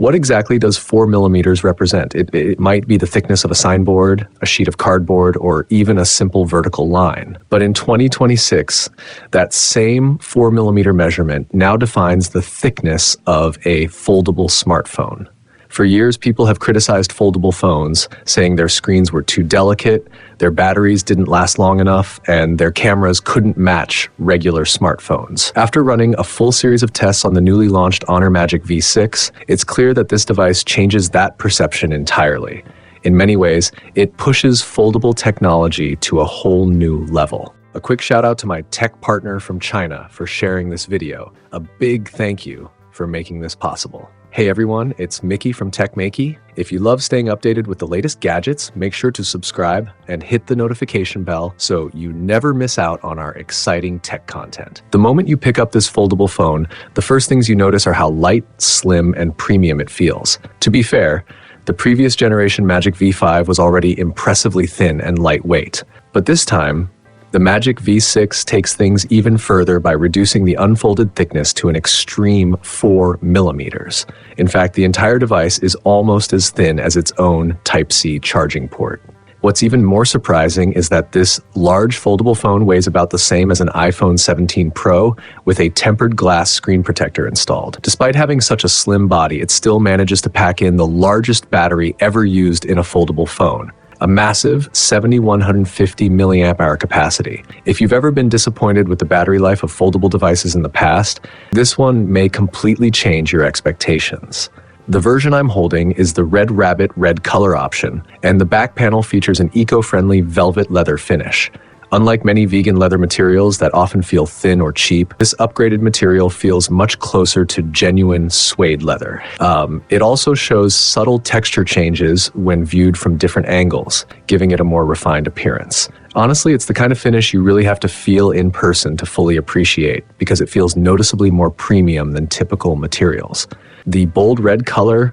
What exactly does 4 millimeters represent? It might be the thickness of a signboard, a sheet of cardboard, or even a simple vertical line. But in 2026, that same 4 millimeter measurement now defines the thickness of a foldable smartphone. For years, people have criticized foldable phones, saying their screens were too delicate, their batteries didn't last long enough, and their cameras couldn't match regular smartphones. After running a full series of tests on the newly launched Honor Magic V6, it's clear that this device changes that perception entirely. In many ways, it pushes foldable technology to a whole new level. A quick shout out to my tech partner from China for sharing this video. A big thank you for making this possible. Hey everyone, it's Maiky from techmaiky. If you love staying updated with the latest gadgets, make sure to subscribe and hit the notification bell so you never miss out on our exciting tech content. The moment you pick up this foldable phone, the first things you notice are how light, slim, and premium it feels. To be fair, the previous generation Magic V5 was already impressively thin and lightweight. But this time, the Magic V6 takes things even further by reducing the unfolded thickness to an extreme 4 millimeters. In fact, the entire device is almost as thin as its own Type-C charging port. What's even more surprising is that this large foldable phone weighs about the same as an iPhone 17 Pro with a tempered glass screen protector installed. Despite having such a slim body, it still manages to pack in the largest battery ever used in a foldable phone. A massive 7,150 milliamp hour capacity. If you've ever been disappointed with the battery life of foldable devices in the past, this one may completely change your expectations. The version I'm holding is the Red Rabbit red color option, and the back panel features an eco-friendly velvet leather finish. Unlike many vegan leather materials that often feel thin or cheap, this upgraded material feels much closer to genuine suede leather. It also shows subtle texture changes when viewed from different angles, giving it a more refined appearance. Honestly, it's the kind of finish you really have to feel in person to fully appreciate, because it feels noticeably more premium than typical materials. The bold red color,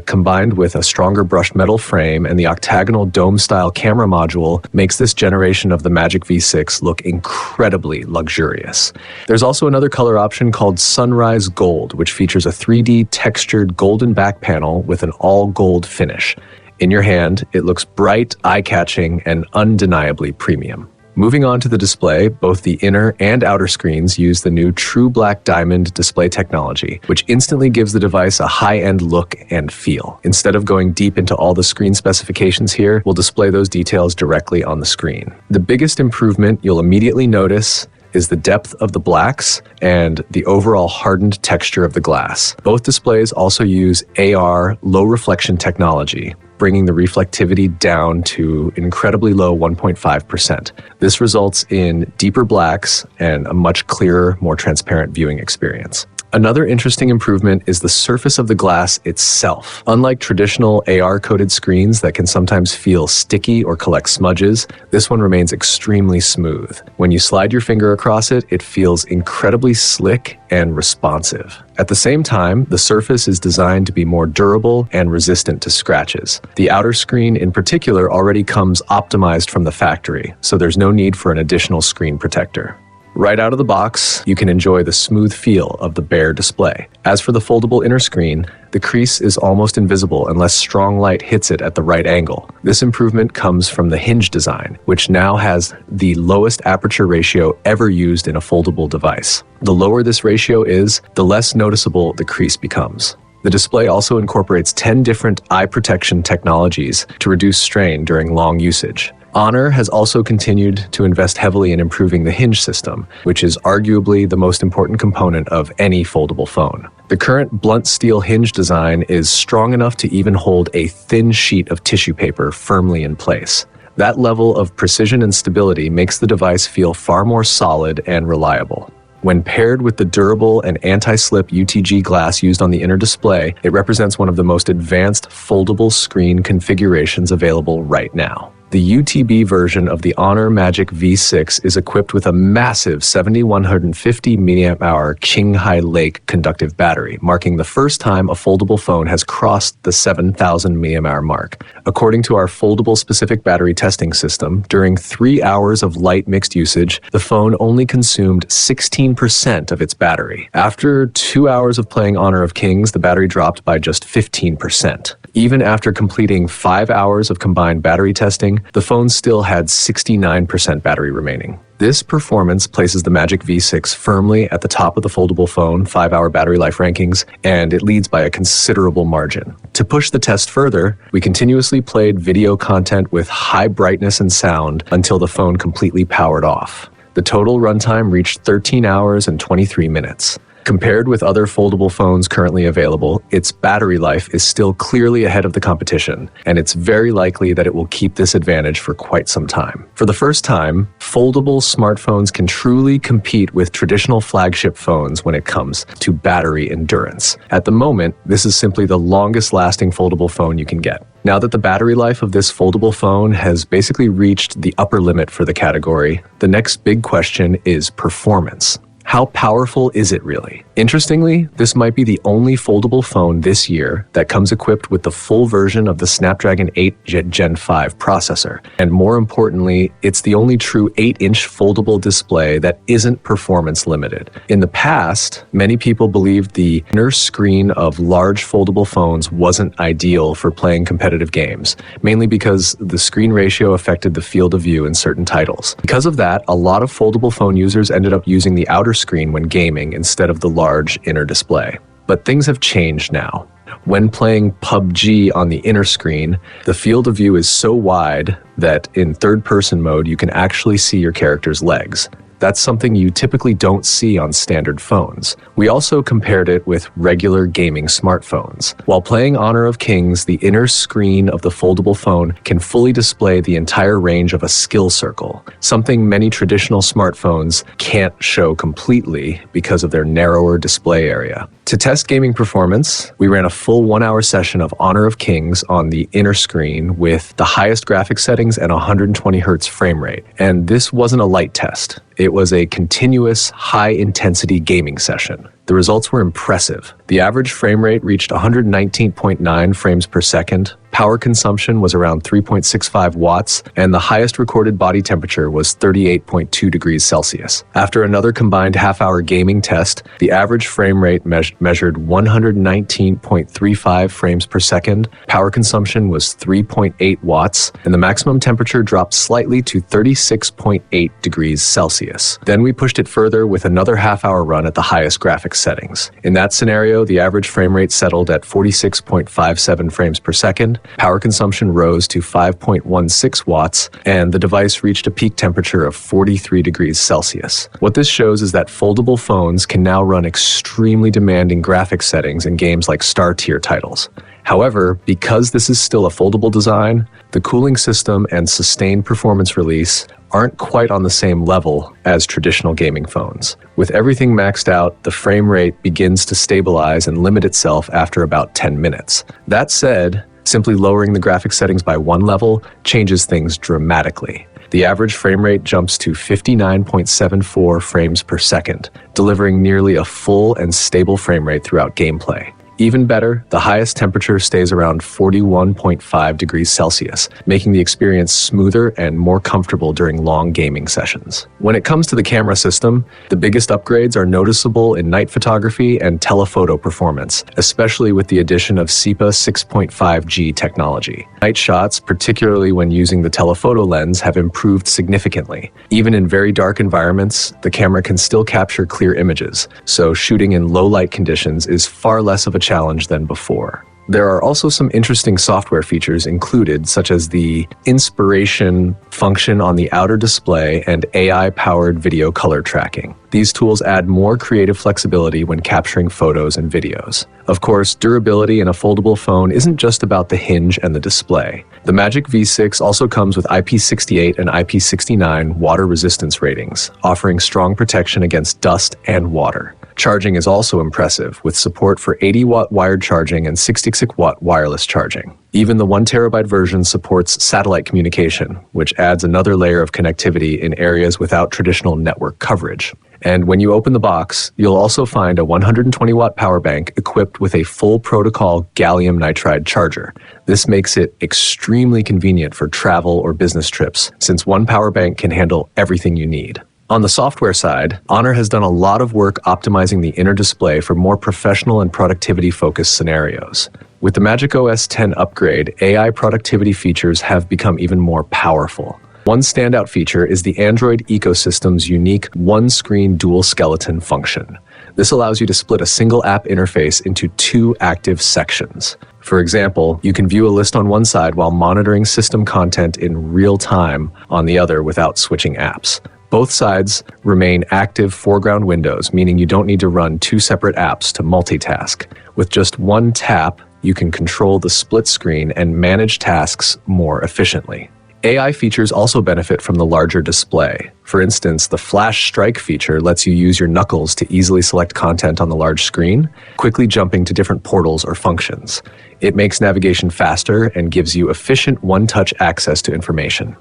combined with a stronger brushed metal frame and the octagonal dome-style camera module, makes this generation of the Magic V6 look incredibly luxurious. There's also another color option called Sunrise Gold, which features a 3D textured golden back panel with an all-gold finish. In your hand, it looks bright, eye-catching, and undeniably premium. Moving on to the display, both the inner and outer screens use the new True Black Diamond display technology, which instantly gives the device a high-end look and feel. Instead of going deep into all the screen specifications here, we'll display those details directly on the screen. The biggest improvement you'll immediately notice is the depth of the blacks and the overall hardened texture of the glass. Both displays also use AR low reflection technology, bringing the reflectivity down to an incredibly low 1.5%. This results in deeper blacks and a much clearer, more transparent viewing experience. Another interesting improvement is the surface of the glass itself. Unlike traditional AR-coated screens that can sometimes feel sticky or collect smudges, this one remains extremely smooth. When you slide your finger across it, it feels incredibly slick and responsive. At the same time, the surface is designed to be more durable and resistant to scratches. The outer screen in particular already comes optimized from the factory, so there's no need for an additional screen protector. Right out of the box, you can enjoy the smooth feel of the bare display. As for the foldable inner screen, the crease is almost invisible unless strong light hits it at the right angle. This improvement comes from the hinge design, which now has the lowest aperture ratio ever used in a foldable device. The lower this ratio is, the less noticeable the crease becomes. The display also incorporates 10 different eye protection technologies to reduce strain during long usage. Honor has also continued to invest heavily in improving the hinge system, which is arguably the most important component of any foldable phone. The current blunt steel hinge design is strong enough to even hold a thin sheet of tissue paper firmly in place. That level of precision and stability makes the device feel far more solid and reliable. When paired with the durable and anti-slip UTG glass used on the inner display, it represents one of the most advanced foldable screen configurations available right now. The UTB version of the Honor Magic V6 is equipped with a massive 7150 mAh Qinghai Lake conductive battery, marking the first time a foldable phone has crossed the 7000 mAh mark. According to our foldable specific battery testing system, during 3 hours of light mixed usage, the phone only consumed 16% of its battery. After 2 hours of playing Honor of Kings, the battery dropped by just 15%. Even after completing 5 hours of combined battery testing, the phone still had 69% battery remaining. This performance places the Magic V6 firmly at the top of the foldable phone 5-hour battery life rankings, and it leads by a considerable margin. To push the test further, we continuously played video content with high brightness and sound until the phone completely powered off. The total runtime reached 13 hours and 23 minutes. Compared with other foldable phones currently available, its battery life is still clearly ahead of the competition, and it's very likely that it will keep this advantage for quite some time. For the first time, foldable smartphones can truly compete with traditional flagship phones when it comes to battery endurance. At the moment, this is simply the longest-lasting foldable phone you can get. Now that the battery life of this foldable phone has basically reached the upper limit for the category, the next big question is performance. How powerful is it really? Interestingly, this might be the only foldable phone this year that comes equipped with the full version of the Snapdragon 8 Gen 5 processor. And more importantly, it's the only true 8-inch foldable display that isn't performance limited. In the past, many people believed the inner screen of large foldable phones wasn't ideal for playing competitive games, mainly because the screen ratio affected the field of view in certain titles. Because of that, a lot of foldable phone users ended up using the outer screen when gaming instead of the large inner display. But things have changed now. When playing PUBG on the inner screen, the field of view is so wide that in third-person mode you can actually see your character's legs. That's something you typically don't see on standard phones. We also compared it with regular gaming smartphones. While playing Honor of Kings, the inner screen of the foldable phone can fully display the entire range of a skill circle, something many traditional smartphones can't show completely because of their narrower display area. To test gaming performance, we ran a full 1-hour session of Honor of Kings on the inner screen with the highest graphics settings and 120 Hz frame rate. And this wasn't a light test. It was a continuous, high-intensity gaming session. The results were impressive. The average frame rate reached 119.9 frames per second, power consumption was around 3.65 watts, and the highest recorded body temperature was 38.2 degrees Celsius. After another combined half-hour gaming test, the average frame rate measured 119.35 frames per second, power consumption was 3.8 watts, and the maximum temperature dropped slightly to 36.8 degrees Celsius. Then we pushed it further with another half-hour run at the highest graphics settings. In that scenario, the average frame rate settled at 46.57 frames per second, power consumption rose to 5.16 watts, and the device reached a peak temperature of 43 degrees Celsius. What this shows is that foldable phones can now run extremely demanding graphics settings in games like star-tier titles. However, because this is still a foldable design, the cooling system and sustained performance release aren't quite on the same level as traditional gaming phones. With everything maxed out, the frame rate begins to stabilize and limit itself after about 10 minutes. That said, simply lowering the graphics settings by one level changes things dramatically. The average frame rate jumps to 59.74 frames per second, delivering nearly a full and stable frame rate throughout gameplay. Even better, the highest temperature stays around 41.5 degrees Celsius, making the experience smoother and more comfortable during long gaming sessions. When it comes to the camera system, the biggest upgrades are noticeable in night photography and telephoto performance, especially with the addition of SEPA 6.5G technology. Night shots, particularly when using the telephoto lens, have improved significantly. Even in very dark environments, the camera can still capture clear images, so shooting in low light conditions is far less of a challenge than before. There are also some interesting software features included, such as the inspiration function on the outer display and AI-powered video color tracking. These tools add more creative flexibility when capturing photos and videos. Of course, durability in a foldable phone isn't just about the hinge and the display. The Magic V6 also comes with IP68 and IP69 water resistance ratings, offering strong protection against dust and water. Charging is also impressive, with support for 80-watt wired charging and 66-watt wireless charging. Even the 1 terabyte version supports satellite communication, which adds another layer of connectivity in areas without traditional network coverage. And when you open the box, you'll also find a 120-watt power bank equipped with a full protocol gallium nitride charger. This makes it extremely convenient for travel or business trips, since one power bank can handle everything you need. On the software side, Honor has done a lot of work optimizing the inner display for more professional and productivity-focused scenarios. With the macOS 10 upgrade, AI productivity features have become even more powerful. One standout feature is the Android ecosystem's unique one-screen dual skeleton function. This allows you to split a single app interface into 2 active sections. For example, you can view a list on one side while monitoring system content in real time on the other without switching apps. Both sides remain active foreground windows, meaning you don't need to run 2 separate apps to multitask. With just one tap, you can control the split screen and manage tasks more efficiently. AI features also benefit from the larger display. For instance, the Flash Strike feature lets you use your knuckles to easily select content on the large screen, quickly jumping to different portals or functions. It makes navigation faster and gives you efficient one-touch access to information.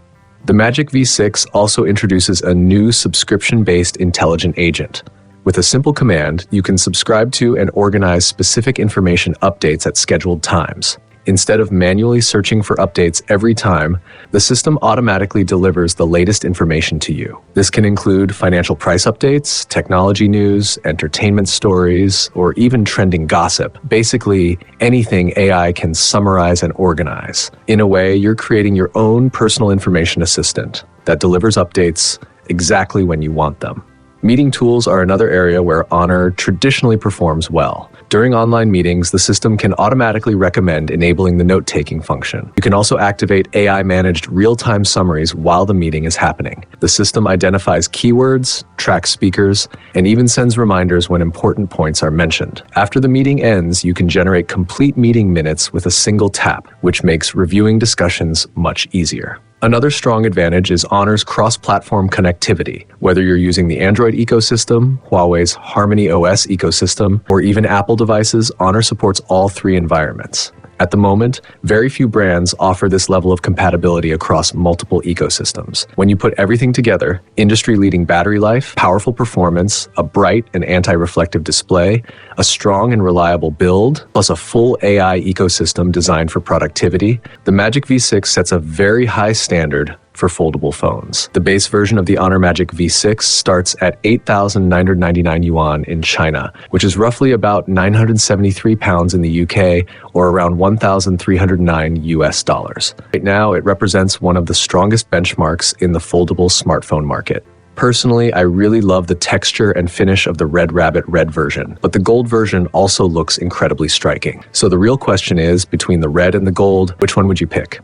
The Magic V6 also introduces a new subscription-based intelligent agent. With a simple command, you can subscribe to and organize specific information updates at scheduled times. Instead of manually searching for updates every time, the system automatically delivers the latest information to you. This can include financial price updates, technology news, entertainment stories, or even trending gossip. Basically, anything AI can summarize and organize. In a way, you're creating your own personal information assistant that delivers updates exactly when you want them. Meeting tools are another area where Honor traditionally performs well. During online meetings, the system can automatically recommend enabling the note-taking function. You can also activate AI-managed real-time summaries while the meeting is happening. The system identifies keywords, tracks speakers, and even sends reminders when important points are mentioned. After the meeting ends, you can generate complete meeting minutes with a single tap, which makes reviewing discussions much easier. Another strong advantage is Honor's cross-platform connectivity. Whether you're using the Android ecosystem, Huawei's Harmony OS ecosystem, or even Apple devices, Honor supports all 3 environments. At the moment, very few brands offer this level of compatibility across multiple ecosystems. When you put everything together, industry-leading battery life, powerful performance, a bright and anti-reflective display, a strong and reliable build, plus a full AI ecosystem designed for productivity, the Magic V6 sets a very high standard for foldable phones. The base version of the Honor Magic V6 starts at 8,999 yuan in China, which is roughly about 973 pounds in the UK, or around 1,309 US dollars. Right now, it represents one of the strongest benchmarks in the foldable smartphone market. Personally, I really love the texture and finish of the Red Rabbit red version, but the gold version also looks incredibly striking. So the real question is, between the red and the gold, which one would you pick?